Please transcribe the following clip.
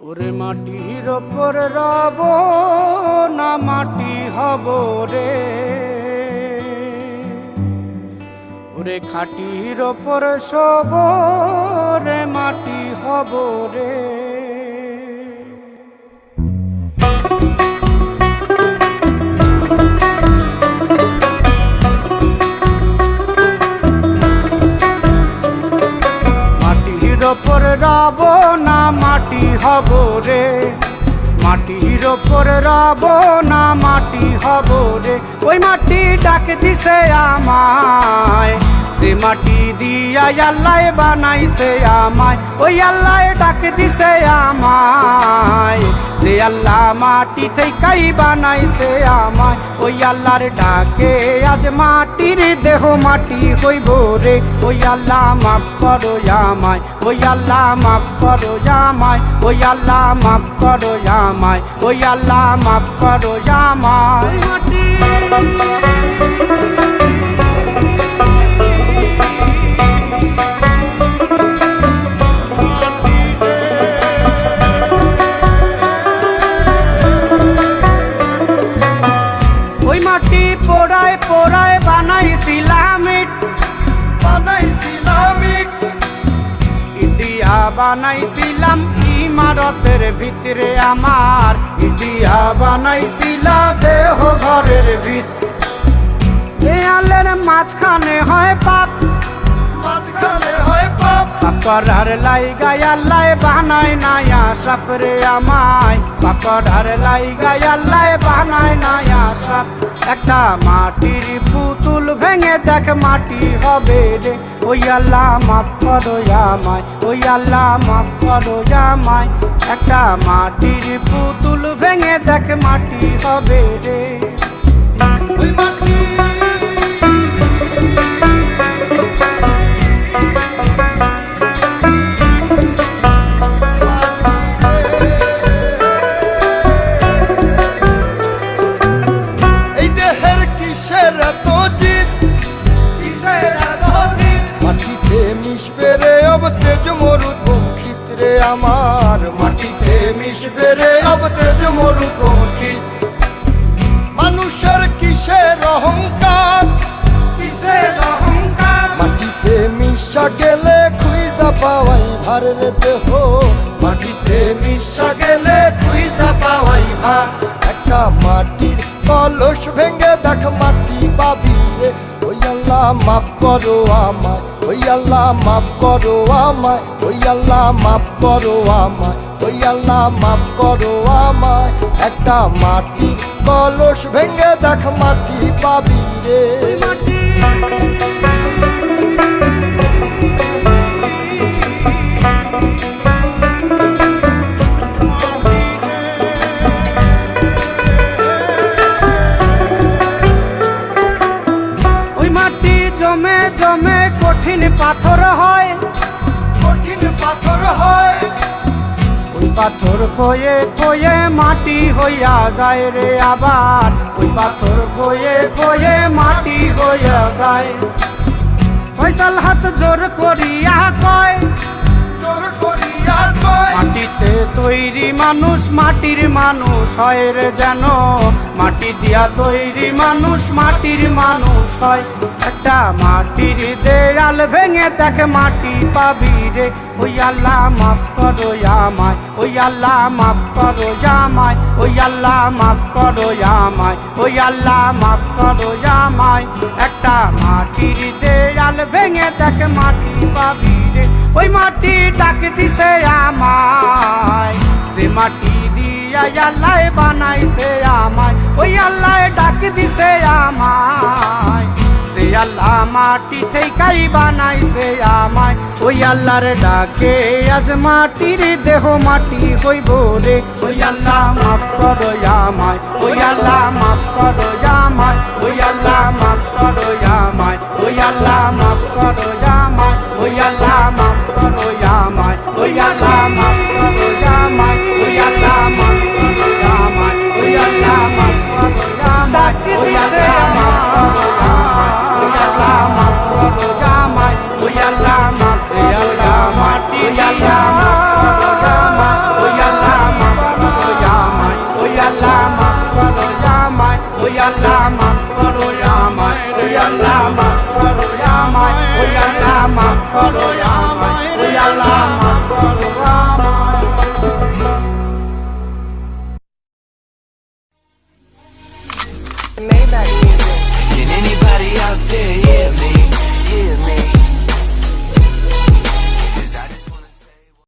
ওরে মাটির ওপর রব না মাটি হব রে, ওরে খাটির ওপর শোব রে মাটি হব রে। মাটির ওপর রব না মাটি হব রে, মাটির ওপর রব না মাটি হব রে। ওই মাটি ডাক দিছে আমায়, সে মাটি দিয়া আল্লাহ বানাইছে আমায়। ওই আল্লাহ ডাক দিছে আমায়, যে আল্লাহ মাটি থেকেই বানাইছে আমায়। ওই আল্লাহর ডাকে আজ মাটির দেহ মাটি হইব রে। ওই আল্লাহ মাফ করো আমায়, ওই আল্লাহ মাফ করো আমায়, ওই আল্লাহ মাফ করো আমায়, ওই আল্লাহ মাফ করো আমায়। ওই মাটি পোড়ায় পোড়ায় বানাইছিলাম ইট, ইটিয়া বানাইছিলাম ইমারতের ভিতরে আমার, ইটিয়া বানাইছিলাম দেহ ঘরের ভিত। দেয়ালের মাঝখানে হয় পাপ, মাঝখানে হয় পাপ, পাকড়ার লাইগায় আল্লাহ বানায় নায়া সাপ রে আমায়, পাকড়ার লাইগায় আল্লাহ বানায় নায়া সাপ। একটা মাটির পুতুল ভেঙে দেখ মাটি হবে রে। ওই আল্লাহ মাফ করো আমায়, ওই আল্লাহ মাফ করো আমায়। একটা মাটির পুতুল ভেঙে দেখ মাটি হবে রে। ওই মাটি আমার, মাটিতে মিশবে রে অব তেজ মরুপঙ্খী। মানুষের কিসের অহংকার, কিসের অহংকার, মাটিতে মিশা গেলে খুঁজা পাওয়াই ভার রে দেহ, মাটিতে মিশা গেলে খুঁজা পাওয়াই ভার। একটা মাটির কলস ভেঙে দেখ মাটি পাবি রে। ওই আল্লাহ মাফ করো আমায়, ওই আল্লাহ মাফ করো আমায়, ওই আল্লাহ মাফ করো আমায়, ওই আল্লাহ মাফ করো আমায়। একটা মাটির কলস ভেঙে দেখ মাটি পাবি রে। জমে জমে কঠিন পাথর হয়, কঠিন পাথর হয়। ওই পাথর খয়ে খয়ে মাটি হইয়া যায় রে আবার, ওই পাথর খয়ে খয়ে মাটি হইয়া যায়। ফয়সাল হাত জোর করিয়া কয়, জোর করিয়া কয়, মাটিতে তৈরি মানুষ মাটির মানুষ হয় রে যেন, মাটি দিয়া তৈরি মানুষ মাটির মানুষ হয়। একটা মাটির দেয়াল ভেঙে দেখ মাটি পাবি রে। ওই আল্লাহ মাফ করো আমায়, ওই আল্লাহ মাফ করো আমায়, ওই আল্লাহ মাফ করো আমায়, ওই আল্লাহ মাফ করো আমায়। একটা মাটির দেয়াল ভেঙে দেখ মাটি পাবি রে। ওই মাটি ডাক দিছে আমায়, সে মাটি দিয়া আল্লাহ বানাইছে আমায়। ওই আল্লাহ ডাক দিছে আমায়, সে আল্লাহ মাটি থেকেই বানাইছে আমায়। ওই আল্লাহর ডাকে আজ মাটির দেহ মাটি হইব রে। ওই আল্লাহ মাফ করো আমায়, ওই আল্লাহ মাফ করো আমায়, ওই আল্লাহ মাফ করো আমায়, ওই আল্লাহ মাফ করো আমায়, ওই আল্লাহ মাফ করো আমায়, ওই আল্লাহ মাফ করো আমায়, ওই আল্লাহ মাফ করো আমায়, ওই আল্লাহ মাফ করো আমায়, ওই আল্লাহ মাফ করো আমায়, ওই আল্লাহ মাফ করো আমায়, ওই আল্লাহ মাফ করো আমায়, ওই আল্লাহ মাফ করো আমায়, ওই আল্লাহ করো আমায় রে আল্লাহ মাফ করো আমায়। Maybach music. Can anybody out there hear me?